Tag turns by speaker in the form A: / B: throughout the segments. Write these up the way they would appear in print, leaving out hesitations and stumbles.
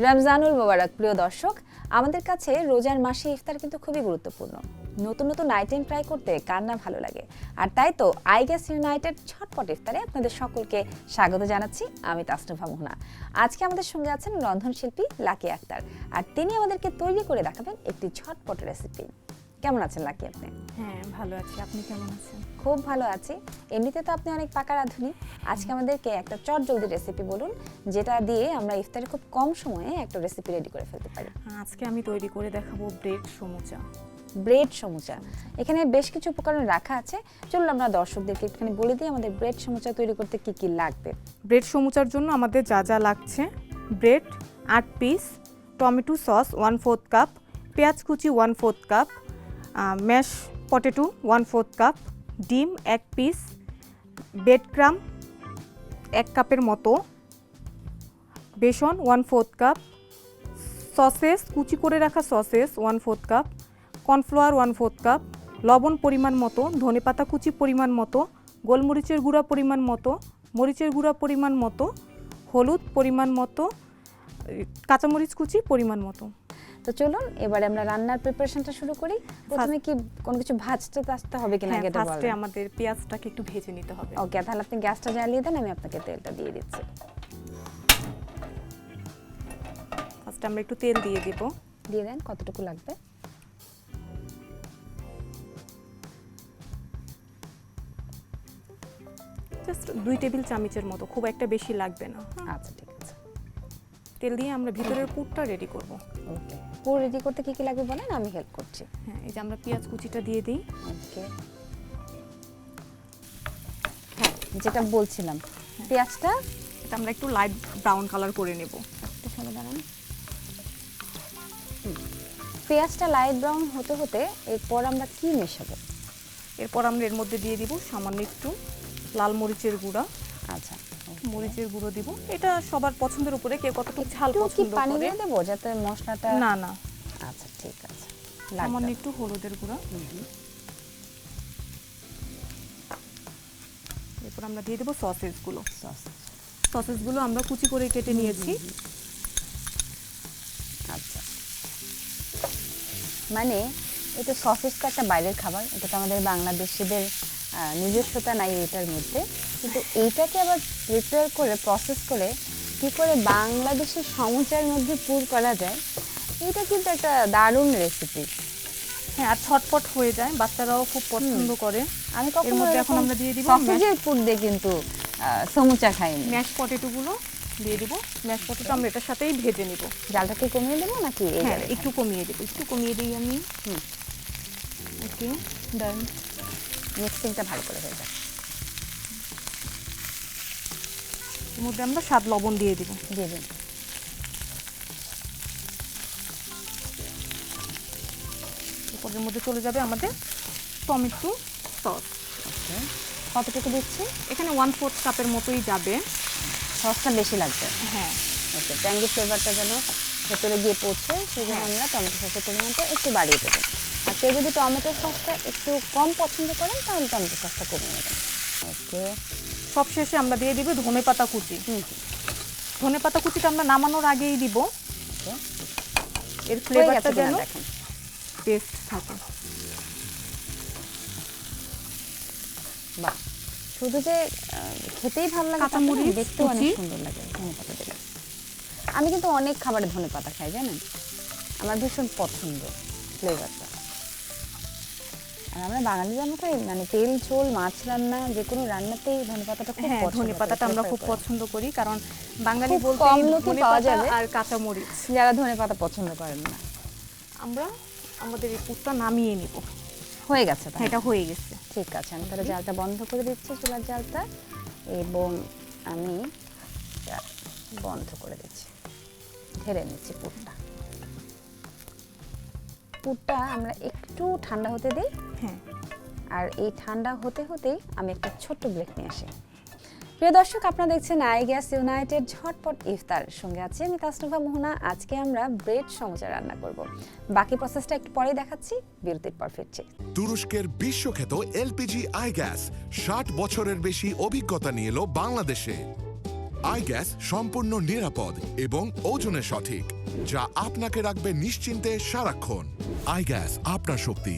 A: রমজানুল মোবারক প্রিয় দর্শক, আমাদের কাছে রোজার মাসে ইফতার কিন্তু খুবই গুরুত্বপূর্ণ। নতুন নতুন আইটেম ট্রাই করতে কার না ভালো লাগে, আর তাই তো আইগ্যাস ইউনাইটেড ঝটপট ইফতারে আপনাদের সকলকে স্বাগত জানাচ্ছি। আমি তাসনুভা মোহনা। আজকে আমাদের সঙ্গে আছেন রন্ধনশিল্পী লাকি আক্তার, আর তিনি আমাদেরকে তৈরি করে দেখাবেন একটি ঝটপট রেসিপি। কেমন আছেন লাকি আপনি?
B: হ্যাঁ, ভালো আছি। আপনি কেমন আছেন?
A: খুব ভালো আছি। এমনিতে তো আপনি অনেক পাকা রাঁধুনি। আজকে আমাদেরকে একটা চটজলদি রেসিপি বলুন, যেটা দিয়ে আমরা ইফতারে খুব কম সময়ে একটা রেসিপি রেডি করে ফেলতে পারি।
B: আজকে আমি তৈরি করে দেখাবো ব্রেড সমুচা।
A: ব্রেড সমুচা, এখানে বেশ কিছু উপকরণ রাখা আছে। চলুন আমরা দর্শকদেরকে একটুখানি বলে দিই আমাদের ব্রেড সমুচা তৈরি করতে কি কি লাগবে।
B: ব্রেড সমুচার জন্য আমাদের যা যা লাগছে: bread 8 piece, tomato sauce 1/4 cup, পেঁয়াজ কুচি 1/4 কাপ, ম্যাশ পটেটো 1/4 কাপ, ডিম 1 পিস, ব্রেড ক্রাম 1 কাপের মতো, বেসন 1/4 কাপ, সসেস কুচি করে রাখা সসেস 1/4 কাপ, কর্নফ্লাওয়ার 1/4 কাপ, লবণ পরিমাণ মতো, ধনেপাতা কুচি পরিমাণ মতো, গোলমরিচের গুঁড়া পরিমাণ মতো, মরিচের গুঁড়া পরিমাণ মতো, হলুদ পরিমাণ মতো, কাঁচামরিচ কুচি পরিমাণ মতো।
A: তো চলুন এবারে আমরা রান্নার প্রিপারেশনটা শুরু করি। প্রথমে কি কোনো কিছু ভাজতে আসতে হবে কিনা আগে এটা বলুন।
B: ফার্স্টে আমাদের পেঁয়াজটাকে একটু ভেজে নিতে হবে।
A: ওকে, তাহলে আপনি গ্যাসটা জ্বালিয়ে দেন, আমি আপনাকে তেলটা দিয়ে দিচ্ছি।
B: ফার্স্টে আমরা একটু তেল দিয়ে দেব।
A: দিয়ে দেন, কতটুকু লাগবে?
B: জাস্ট 2 টেবিল চামচের মতো, খুব একটা বেশি লাগবে না।
A: আচ্ছা ঠিক আছে।
B: তেল দিয়ে আমরা ভিতরের পুরটা রেডি করব।
A: ওকে, পুর রেডি করতে কি কি লাগবে বলেন, আমি হেল্প করছি।
B: হ্যাঁ, এই যে আমরা পেঁয়াজ কুচিটা দিয়ে দিই।
A: ওকে, হ্যাঁ যেটা বলছিলাম, পেঁয়াজটা
B: এটা আমরা একটু লাইট ব্রাউন কালার করে নেব।
A: একটু সামনে দাঁড়ান। পেঁয়াজটা লাইট ব্রাউন হতে হতে এরপর আমরা কি মেশাবো?
B: এরপর আমরা এর মধ্যে দিয়ে দিব সামান্য একটু লাল মরিচের গুঁড়া।
A: আচ্ছা,
B: মরিচের গুঁড়ো দিব। এটা সবার পছন্দের উপরে, কে কতটুকু ঝাল পছন্দ করে।
A: পানি দিয়ে দেবো যাতে মশলাটা
B: না না,
A: আচ্ছা ঠিক আছে।
B: সামান্য একটু হলুদের গুঁড়া। এরপর আমরা দিয়ে দেবো সসেসগুলো। সসেসগুলো আমরা কুচি করে কেটে নিয়েছি।
A: আচ্ছা, মানে এটা সসেস তো একটা বাইরের খাবার, এটা তো আমাদের বাংলাদেশিদের নিজস্বতা নাই এটার মধ্যে, কিন্তু এইটাকে আবার প্রিপেয়ার করে প্রসেস করে কি করে বাংলাদেশের সমুচার মধ্যে পুর করা যায়, এটা কিন্তু একটা দারুণ রেসিপি।
B: হ্যাঁ, আর ছটপট হয়ে যায়, বাচ্চারাও খুব পছন্দ করে।
A: আমি কখনো
B: এখন আমরা দিয়ে দিব
A: সসেজের পুর দিয়ে কিন্তু সমুচা খাইনি।
B: ম্যাশ পটেটোগুলো দিয়ে দিব। ম্যাশ পটেটো আমরা এটার সাথেই ভেজে নিব।
A: জালটাকে কমিয়ে দেবো নাকি?
B: হ্যাঁ, একটু কমিয়ে দেব, একটু কমিয়ে দিই আমি। ওকে, ডান।
A: মিক্সিংটা ভালো করে হয়ে যাবে।
B: এর মধ্যে আমরা স্বাদ লবণ দিয়ে দিব।
A: দিয়ে দিন।
B: এর মধ্যে চলে যাবে আমাদের টমেটো সস।
A: ওকে, কতটুকু দিচ্ছি?
B: এখানে 1/4 কাপের মতোই যাবে।
A: সসটা বেশি লাগবে।
B: হ্যাঁ,
A: ওকে, ট্যাঙ্গি ফ্লেভারটা যেন ভেতরে গিয়ে পৌঁছে সেই জন্য আমরা টমেটো সসের পরিমাণটা একটু বাড়িয়ে দেবো। আর কেউ যদি টমেটো সসটা একটু কম পছন্দ করেন তাহলে টমেটো সসটা কমিয়ে নেবেন। ওকে,
B: সবশেষে আমরা দিয়ে দিব ধনেপাতা কুচি। ধনেপাতা কুচিটা আমরা নামানোর আগেই দিব, এর ফ্লেভারটা যেন
A: দেখেন
B: বেস্ট থাকে।
A: বাহ, শুধু যে খেতেই ভালো লাগে,
B: কাঁচামরিচ
A: দেখতেও অনেক সুন্দর লাগে ধনেপাতা দিলে। আমি কিন্তু অনেক খাবারে ধনেপাতা খাই, জানেন, আমার ভীষণ পছন্দ ফ্লেভারটা। আর আমরা বাঙালি যেন খাই, মানে তেল ঝোল মাছ রান্না যে কোনো রান্নাতেই ধনেপাতাটা খুব পছন্দ।
B: হ্যাঁ, ধনেপাতাটা আমরা খুব পছন্দ করি, কারণ বাঙালি বলতে
A: কম লোকই পাওয়া যাবে
B: আর কাঁচামরিচ
A: যারা ধনেপাতা পছন্দ করেন না।
B: আমরা আমাদের এই পুরটা নামিয়ে নিব।
A: হয়ে গেছে?
B: হ্যাঁ, এটা হয়ে গেছে।
A: ঠিক আছে, আমি তাহলে জালটা বন্ধ করে দিচ্ছি, চুলার জালটা, এবং আমি বন্ধ করে দিচ্ছি, ঢেলে নিচ্ছি পুরটা। পুরটা আমরা একটু ঠান্ডা হতে দিই।
B: হ্যাঁ,
A: আর এই ঠান্ডা হতে হতেই আমি একটা ছোট্ট ব্রেক নিয়ে আসি। প্রিয় দর্শক, আপনারা দেখছেন আইগ্যাস ইউনাইটেড ঝটপট ইফতার, সঙ্গে আছে আমি তাসনুভা মোহনা। আজকে আমরা ব্রেড সমুচা রান্না করব। বাকি প্রসেসটা একটু পরেই দেখাচ্ছি, বিরতির পর ফিরছি।
C: তুরস্কের বিশ্বখ্যাত এলপিজি আইগ্যাস 60 বছরের বেশি অভিজ্ঞতা নিয়ে এলো বাংলাদেশে। আইগ্যাস সম্পূর্ণ নিরাপদ এবং ওজনে সঠিক, যা আপনাকে রাখবে নিশ্চিন্তে সারাক্ষণ। আইগ্যাস, আপনার শক্তি।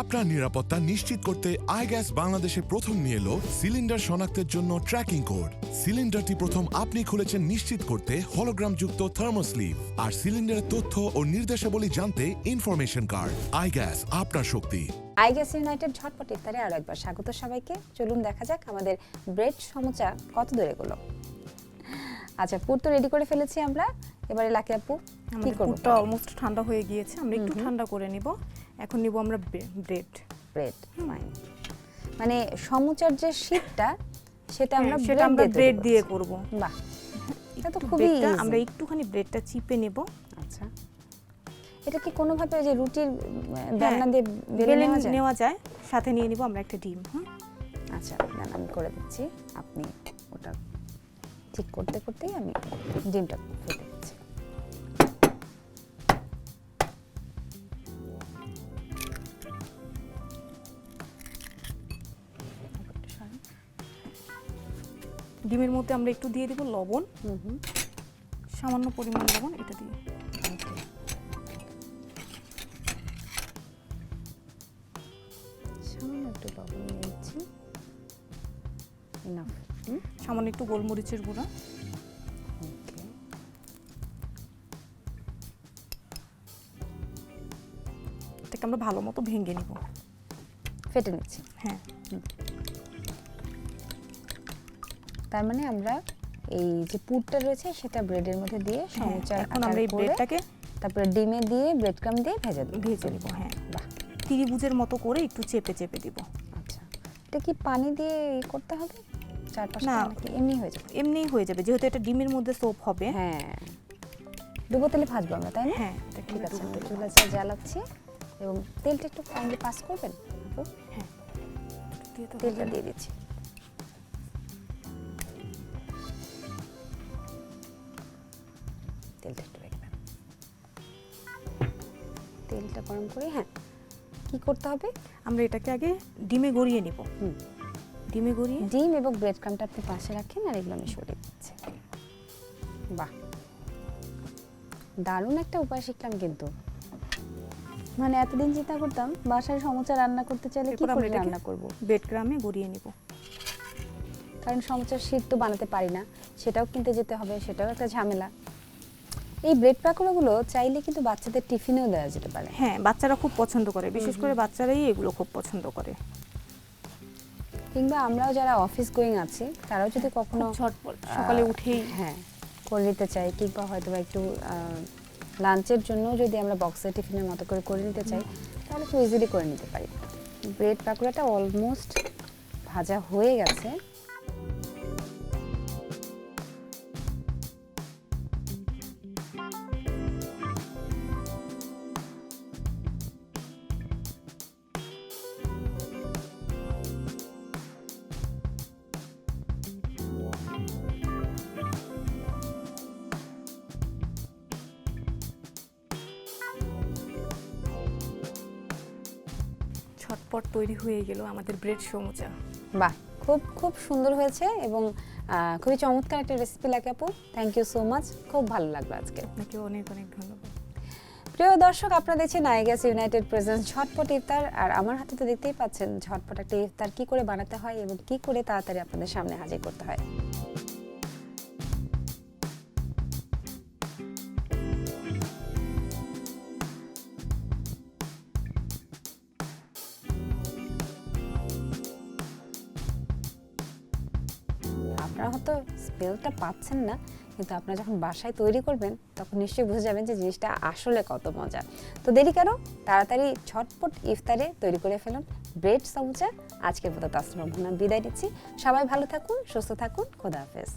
C: আপনার নিরাপত্তা নিশ্চিত করতে আইগ্যাস বাংলাদেশে প্রথম নিয়ে এলো সিলিন্ডার শনাক্তের জন্য ট্র্যাকিং কোড। সিলিন্ডারটি প্রথম আপনি খুলেছেন নিশ্চিত করতে হলোগ্রামযুক্ত থার্মোস্লিভ, আর সিলিন্ডারের তথ্য ও নির্দেশাবলী জানতে ইনফরমেশন কার্ড। আইগ্যাস, আপনার শক্তি।
A: আইগ্যাস ইউনাইটেড ঝটপট ইফতারে আরো একবার স্বাগত সবাইকে। চলুন দেখা যাক আমাদের ব্রেড সমোচা কত দূরে এগোলো। আচ্ছা, পুর তো রেডি করে ফেলেছি আমরা। এবারে লাকি আপু কি করব?
B: পুরটা অলমোস্ট ঠান্ডা হয়ে গিয়েছে, আমরা একটু ঠান্ডা করে নিব। এখন নিব আমরা ব্রেড।
A: ফাইন। মানে সমোচার যে শীতটা সেটা আমরা
B: ব্রেড দিয়ে করব।
A: বাহ, এটা তো খুবই ইজি।
B: আমরা একটুখানি ব্রেডটা চিপে নেব।
A: আচ্ছা, এটা কি কোনোভাবে যে রুটির বেলনা দিয়ে বেলে
B: নেওয়া যায়? সাথে নিয়ে নিব আমরা একটা ডিম।
A: আচ্ছা, আমি করে দিচ্ছি, আপনি ওটা ঠিক করতে করতেই আমি ডিমটা ফেটে দিচ্ছি।
B: ডিমের মধ্যে আমরা একটু দিয়ে দিব লবণ, সামান্য পরিমাণ লবণ, এটা দিয়ে
A: সামান্য একটু লবণ দিচ্ছি, ইনাফ।
B: সামান্য একটু গোলমরিচের গুঁড়া। এটাকে আমরা ভালো মতো ভেঙে নিব,
A: ফেটে নিচ্ছি।
B: হ্যাঁ,
A: তার মানে আমরা এই যে পুরটা রয়েছে সেটা ব্রেডের মধ্যে দিয়ে সমোচা
B: এখন আমরা এই ব্রেডটাকে
A: তারপরে ডিমে দিয়ে ব্রেড ক্রাম দিয়ে ভেজে
B: নিব। হ্যাঁ,
A: বাহ,
B: ত্রিভুজের মতো করে একটু চেপে চেপে দিব।
A: আচ্ছা, এটা কি পানি দিয়ে করতে হবে চারপাশে?
B: না,
A: এমনি হয়ে যাবে?
B: এমনিই হয়ে যাবে, যেহেতু এটা ডিমের মধ্যে সোপ হবে।
A: হ্যাঁ, ডুবো তেলে ভাজবো আমরা, তাই না?
B: হ্যাঁ,
A: ঠিক আছে, চুলা জ্বালাচ্ছি এবং তেলটা একটু কাইন্ডলি পাস করবেন আপু।
B: হ্যাঁ,
A: তেলটা দিয়ে দিচ্ছি। তেলটা একটু রাখবেন, তেলটা গরম করে। হ্যাঁ, কি করতে হবে?
B: আমরা এটাকে আগে ডিমে গড়িয়ে নিব। ডিমে গড়িয়ে
A: ডিম এবং ব্রেড ক্রামটা আপনি পাশে রাখেন, আর এগুলো আমি সরিয়ে দিচ্ছি। বাহ, দারুণ একটা উপায় শিখলাম কিন্তু। মানে এতদিন চিন্তা করতাম বাসায় সমোচা রান্না করতে চাইলে কি করে রান্না করব,
B: ব্রেড ক্রামে গড়িয়ে নিব।
A: কারণ সমোচার শীট তো বানাতে পারি না, সেটাও কিনতে যেতে হবে, সেটাও একটা ঝামেলা। এই ব্রেড পাকোড়াগুলো চাইলে কিন্তু বাচ্চাদের টিফিনেও দেওয়া যেতে পারে।
B: হ্যাঁ, বাচ্চারা খুব পছন্দ করে, বিশেষ করে বাচ্চারাই এগুলো খুব পছন্দ করে।
A: কিংবা আমরাও যারা অফিস গোয়িং আছি তারাও যদি কখনো
B: ঝটপট সকালে উঠেই
A: করে নিতে চাই, কিংবা হয়তো একটু লাঞ্চের জন্য যদি আমরা বক্সে টিফিনের মতো করে নিতে চাই, তাহলে খুব ইজিলি করে নিতে পারি। ব্রেড পাকোড়াটা অলমোস্ট ভাজা হয়ে গেছে।
B: ঝটপট তৈরি হয়ে গেল আমাদের ব্রেড সমোচা।
A: বাহ, খুব খুব সুন্দর হয়েছে এবং খুবই চমৎকার একটা রেসিপি লাগে আপু। থ্যাংক ইউ সো মাচ, খুব ভালো লাগলো আজকে।
B: আপনাকে অনেক অনেক ধন্যবাদ।
A: প্রিয় দর্শক, আপনারা দেখছেন আইগ্যাস ইউনাইটেড প্রেজেন্স ঝটপট ইফতার, আর আমার হাতে তো দেখতেই পাচ্ছেন ঝটপট একটা ইফতার কি করে বানাতে হয় এবং কি করে তাড়াতাড়ি আপনাদের সামনে হাজির করতে হয়। আপনারা হয়তো স্মেলটা পাচ্ছেন না, কিন্তু আপনারা যখন বাসায় তৈরি করবেন তখন নিশ্চয়ই বুঝে যাবেন যে জিনিসটা আসলে কত মজা। তো দেরি কেন, তাড়াতাড়ি ঝটপট ইফতারে তৈরি করে ফেলুন ব্রেড সমোচা। আজকের মতো তাসনুভা বিদায় নিচ্ছি। সবাই ভালো থাকুন, সুস্থ থাকুন, খোদা হাফেজ।